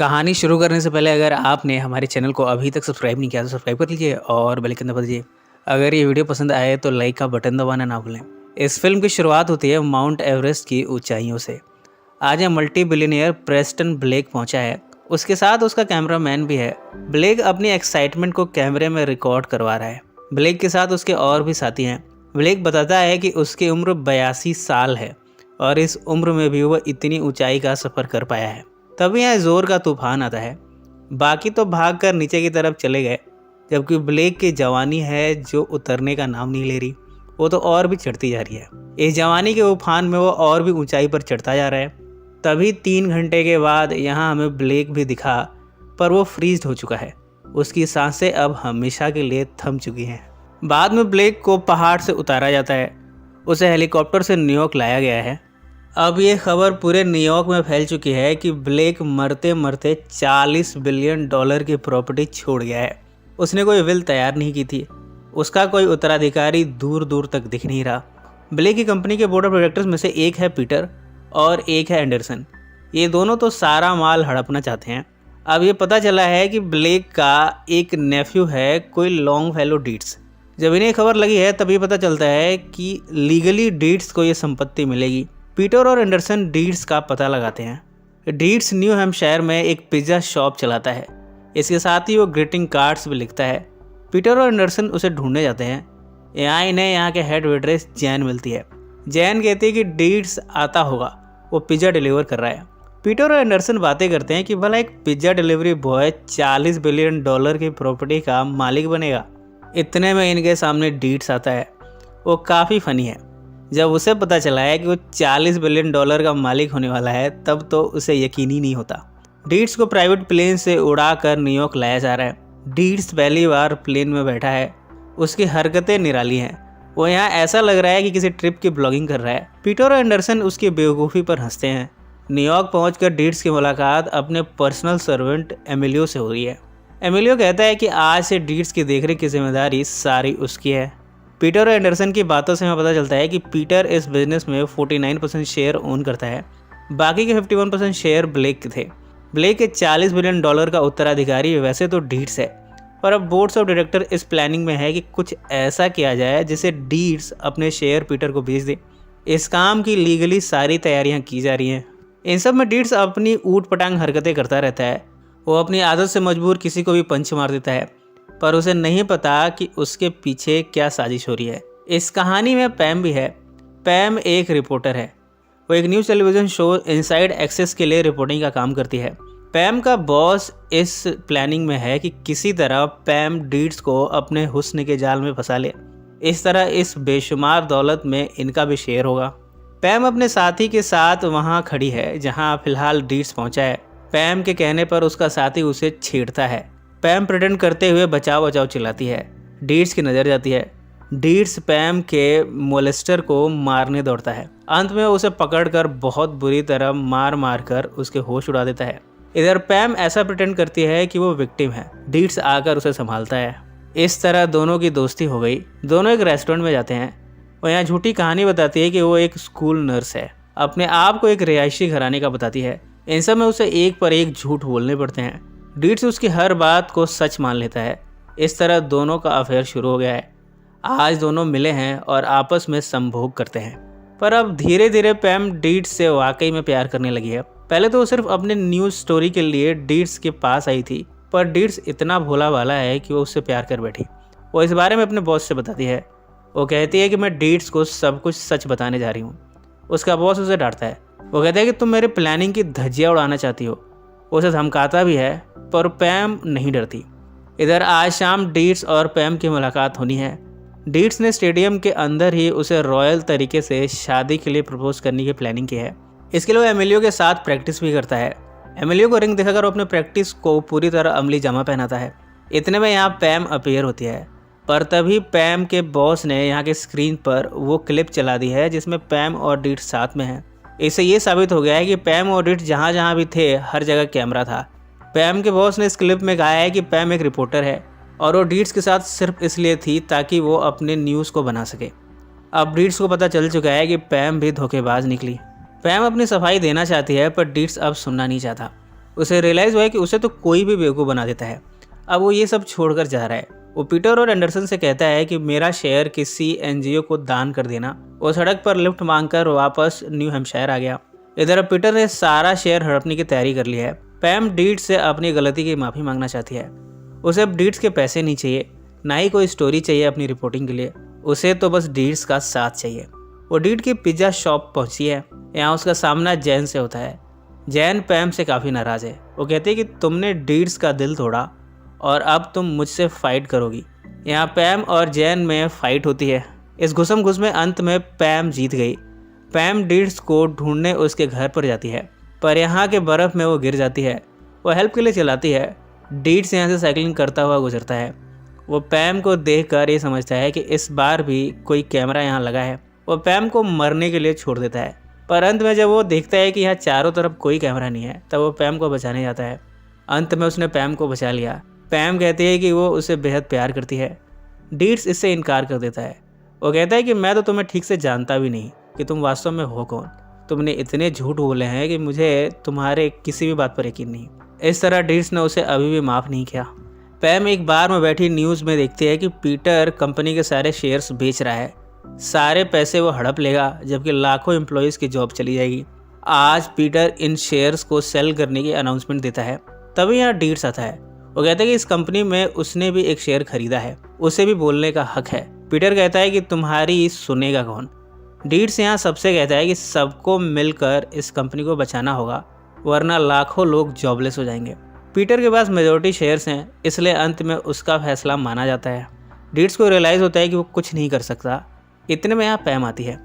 कहानी शुरू करने से पहले अगर आपने हमारे चैनल को अभी तक सब्सक्राइब नहीं किया तो सब्सक्राइब कर लीजिए और बेल आइकन दबा दीजिए। अगर ये वीडियो पसंद आए तो लाइक का बटन दबाना ना भूलें। इस फिल्म की शुरुआत होती है माउंट एवरेस्ट की ऊंचाइयों से। आज यह मल्टी बिलियनियर प्रेस्टन ब्लेक पहुंचा है। उसके साथ उसका कैमरामैन भी है। ब्लेक अपनी एक्साइटमेंट को कैमरे में रिकॉर्ड करवा रहा है। ब्लेक के साथ उसके और भी साथी हैं। ब्लेक बताता है कि उसकी उम्र 82 साल है और इस उम्र में भी वह इतनी ऊंचाई का सफ़र कर पाया है। तभी यहाँ जोर का तूफान आता है। बाकी तो भागकर नीचे की तरफ चले गए, जबकि ब्लेक की जवानी है जो उतरने का नाम नहीं ले रही। वो तो और भी चढ़ती जा रही है। इस जवानी के उफान में वो और भी ऊंचाई पर चढ़ता जा रहा है। तभी 3 घंटे के बाद यहाँ हमें ब्लेक भी दिखा, पर वो फ्रीज हो चुका है। उसकी सांसें अब हमेशा के लिए थम चुकी हैं। बाद में ब्लेक को पहाड़ से उतारा जाता है। उसे हेलीकॉप्टर से न्यूयॉर्क लाया गया है। अब ये खबर पूरे न्यूयॉर्क में फैल चुकी है कि ब्लेक मरते मरते $40 बिलियन की प्रॉपर्टी छोड़ गया है। उसने कोई विल तैयार नहीं की थी। उसका कोई उत्तराधिकारी दूर दूर तक दिख नहीं रहा। ब्लेक की कंपनी के बोर्ड ऑफ डायरेक्टर्स में से एक है पीटर और एक है एंडरसन। ये दोनों तो सारा माल हड़पना चाहते हैं। अब ये पता चला है कि ब्लेक का एक नेफ्यू है, कोई लॉन्गफेलो डीट्स। जब इन्हें खबर लगी है तभी पता चलता है कि लीगली डीट्स को ये संपत्ति मिलेगी। पीटर और एंडरसन डीट्स का पता लगाते हैं। डीट्स न्यू हैम्पशायर में एक पिज़्ज़ा शॉप चलाता है। इसके साथ ही वो ग्रीटिंग कार्ड्स भी लिखता है। पीटर और एंडरसन उसे ढूंढने जाते हैं। यहाँ इन्हें यहाँ के हेड वेट्रेस जैन मिलती है। जैन कहती है कि डीट्स आता होगा, वो पिज़्ज़ा डिलीवर कर रहा है। पीटर और एंडरसन बातें करते हैं कि भला एक पिज़्ज़ा डिलीवरी बॉय $40 बिलियन की प्रॉपर्टी का मालिक बनेगा। इतने में इनके सामने डीट्स आता है। वो काफ़ी फ़नी है। जब उसे पता चला है कि वो $40 बिलियन का मालिक होने वाला है तब तो उसे यकीन ही नहीं होता। डीट्स को प्राइवेट प्लेन से उड़ाकर न्यूयॉर्क लाया जा रहा है। डीट्स पहली बार प्लेन में बैठा है। उसकी हरकतें निराली हैं। वो यहाँ ऐसा लग रहा है कि किसी ट्रिप की ब्लॉगिंग कर रहा है। पीटर और एंडरसन उसकी बेवकूफ़ी पर हंसते हैं। न्यूयॉर्क पहुँचकर डीट्स की मुलाकात अपने पर्सनल सर्वेंट एमिलियो से हो रही है। एमिलियो कहता है कि आज से डीट्स की देखरेख की जिम्मेदारी सारी उसकी है। पीटर और एंडरसन की बातों से हमें पता चलता है कि पीटर इस बिजनेस में 49% शेयर ओन करता है। बाकी के 51% शेयर ब्लेक के थे। ब्लेक के $40 बिलियन का उत्तराधिकारी वैसे तो डीट्स है, पर अब बोर्ड्स ऑफ डायरेक्टर इस प्लानिंग में है कि कुछ ऐसा किया जाए जिससे डीट्स अपने शेयर पीटर को बेच दे। इस काम की लीगली सारी तैयारियां की जा रही हैं। इन सब में डीट्स अपनी ऊट पटांग हरकतें करता रहता है। वो अपनी आदत से मजबूर किसी को भी पंच मार देता है, पर उसे नहीं पता कि उसके पीछे क्या साजिश हो रही है। इस कहानी में पैम भी है। पैम एक रिपोर्टर है। वो एक news television show inside access के लिए रिपोर्टिंग का काम करती है। पैम का बॉस इस प्लानिंग में है कि किसी तरह पैम डीट्स को अपने हुस्न के जाल में फंसा ले। इस तरह इस बेशुमार दौलत में इनका भी शेयर होगा। पैम अपने साथी के साथ वहाँ खड़ी है जहाँ फिलहाल डीट्स पहुँचा है। पैम के कहने पर उसका साथी उसे छेड़ता है। पैम प्रिटेंड करते हुए बचाव बचाव चिल्लाती है। डीट्स की नज़र जाती है। डीट्स पैम के मोलेस्टर को मारने दौड़ता है। अंत में उसे पकड़कर बहुत बुरी तरह मार मार कर उसके होश उड़ा देता है। इधर पैम ऐसा प्रिटेंड करती है कि वो विक्टिम है। डीट्स आकर उसे संभालता है। इस तरह दोनों की दोस्ती हो गई। दोनों एक रेस्टोरेंट में जाते हैं। वो यहाँ झूठी कहानी बताती है कि वो एक स्कूल नर्स है। अपने आप को एक रिहायशी घराने का बताती है। इन सब में उसे एक पर एक झूठ बोलने पड़ते हैं। डीट्स उसकी हर बात को सच मान लेता है। इस तरह दोनों का अफेयर शुरू हो गया है। आज दोनों मिले हैं और आपस में संभोग करते हैं। पर अब धीरे धीरे पैम डीट्स से वाकई में प्यार करने लगी है। पहले तो वो सिर्फ अपने न्यूज़ स्टोरी के लिए डीट्स के पास आई थी, पर डीट्स इतना भोला भाला है कि वो उससे प्यार कर बैठी। वो इस बारे में अपने बॉस से बताती है। वो कहती है कि मैं डीट्स को सब कुछ सच बताने जा रही हूँ। उसका बॉस उसे डांटता है। वो कहता है कि तुम मेरे प्लानिंग की धज्जियाँ उड़ाना चाहती हो। उसे धमकाता भी है, पर पैम नहीं डरती। इधर आज शाम डीट्स और पैम की मुलाकात होनी है। डीट्स ने स्टेडियम के अंदर ही उसे रॉयल तरीके से शादी के लिए प्रपोज करने की प्लानिंग की है। इसके लिए वो एमिलियो के साथ प्रैक्टिस भी करता है। एमिलियो को रिंग दिखाकर वो अपने प्रैक्टिस को पूरी तरह अमली जामा पहनाता है। इतने में यहाँ पैम अपीयर होती है, पर तभी पैम के बॉस ने यहाँ के स्क्रीन पर वो क्लिप चला दी है जिसमें पैम और डीट्स साथ में हैं। इससे ये साबित हो गया है कि पैम और डीट्स जहाँ जहाँ भी थे हर जगह कैमरा था। पैम के बॉस ने इस क्लिप में कहा है कि पैम एक रिपोर्टर है और वो डीट्स के साथ सिर्फ इसलिए थी ताकि वो अपने न्यूज़ को बना सके। अब डीट्स को पता चल चुका है कि पैम भी धोखेबाज निकली। पैम अपनी सफाई देना चाहती है, पर डीट्स अब सुनना नहीं चाहता। उसे रियलाइज़ हुआ है कि उसे तो कोई भी बेवकूफ़ बना देता है। अब वो ये सब छोड़कर जा रहा है। वो पीटर और एंडरसन से कहता है कि मेरा शेयर किसी एनजीओ को दान कर देना। वो सड़क पर लिफ्ट मांगकर वापस न्यू हैम्पशायर आ गया। इधर अब पीटर ने सारा शेयर हड़पने की तैयारी कर ली है। पैम डीड्स से अपनी गलती की माफ़ी मांगना चाहती है। उसे अब डीड्स के पैसे नहीं चाहिए, ना ही कोई स्टोरी चाहिए अपनी रिपोर्टिंग के लिए। उसे तो बस डीड्स का साथ चाहिए। वो डीड की पिज्ज़ा शॉप पहुंची है। यहाँ उसका सामना जैन से होता है। जैन पैम से काफ़ी नाराज़ है। वो कहती है कि तुमने डीड्स का दिल तोड़ा और अब तुम मुझसे फाइट करोगी। यहाँ पैम और जैन में फाइट होती है। इस घुसम घुस में अंत में पैम जीत गई। पैम डीड्स को ढूंढने उसके घर पर जाती है, पर यहाँ के बर्फ़ में वो गिर जाती है। वो हेल्प के लिए चिल्लाती है। डीड्स यहाँ से साइकिलिंग करता हुआ गुजरता है। वो पैम को देखकर ये समझता है कि इस बार भी कोई कैमरा यहाँ लगा है। वो पैम को मरने के लिए छोड़ देता है, पर अंत में जब वो देखता है कि यहाँ चारों तरफ कोई कैमरा नहीं है, तब वो पैम को बचाने जाता है। अंत में उसने पैम को बचा लिया। पैम कहती है कि वो उसे बेहद प्यार करती है। डीड्स इससे इनकार कर देता है। वो कहता है कि मैं तो तुम्हें ठीक से जानता भी नहीं कि तुम वास्तव में हो कौन। तुमने इतने झूठ बोले हैं कि मुझे तुम्हारे किसी भी बात पर यकीन नहीं। इस तरह डीड्स ने उसे अभी भी माफ़ नहीं किया। पैम एक बार में बैठी न्यूज़ में देखती है कि पीटर कंपनी के सारे शेयर्स बेच रहा है। सारे पैसे वो हड़प लेगा, जबकि लाखों एम्प्लॉयज़ की जॉब चली जाएगी। आज पीटर इन शेयर्स को सेल करने की अनाउंसमेंट देता है। तभी यहाँ डीड्स आता है। वो कहता है कि इस कंपनी में उसने भी एक शेयर खरीदा है, उसे भी बोलने का हक है। पीटर कहता है कि तुम्हारी सुनेगा कौन। डीड्स यहाँ सबसे कहता है कि सबको मिलकर इस कंपनी को बचाना होगा, वरना लाखों लोग जॉबलेस हो जाएंगे। पीटर के पास मेजॉरिटी शेयर्स हैं, इसलिए अंत में उसका फैसला माना जाता है। डीड्स को रियलाइज़ होता है कि वो कुछ नहीं कर सकता। इतने में यहाँ पैम आती है।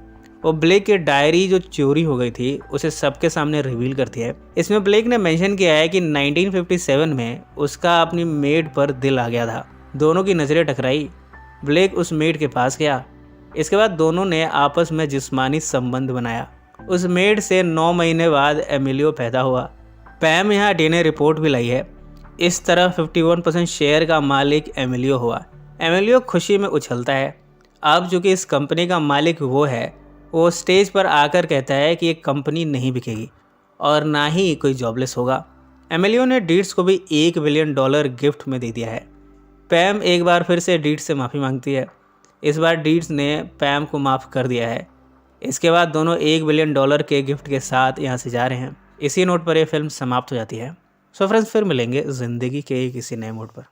वो ब्लेक की डायरी जो चोरी हो गई थी उसे सबके सामने रिवील करती है। इसमें ब्लेक ने मेंशन किया है कि 1957 में उसका अपनी मेड पर दिल आ गया था। दोनों की नज़रें टकराई। ब्लेक उस मेड के पास गया। इसके बाद दोनों ने आपस में जिस्मानी संबंध बनाया। उस मेड से 9 महीने बाद एमिलियो पैदा हुआ। पैम यहाँ डीएनए रिपोर्ट भी लाई है। इस तरह 51% शेयर का मालिक एमिलियो हुआ। एमिलियो खुशी में उछलता है। अब चूँकि इस कंपनी का मालिक वो है, वो स्टेज पर आकर कहता है कि ये कंपनी नहीं बिकेगी और ना ही कोई जॉबलेस होगा। एमिलियो ने डीड्स को भी $1 बिलियन गिफ्ट में दे दिया है। पैम एक बार फिर से डीड्स से माफ़ी मांगती है। इस बार डीड्स ने पैम को माफ़ कर दिया है। इसके बाद दोनों $1 बिलियन के गिफ्ट के साथ यहाँ से जा रहे हैं। इसी नोट पर यह फिल्म समाप्त हो जाती है। सो फ्रेंड्स, फिर मिलेंगे ज़िंदगी के किसी नए मोड पर।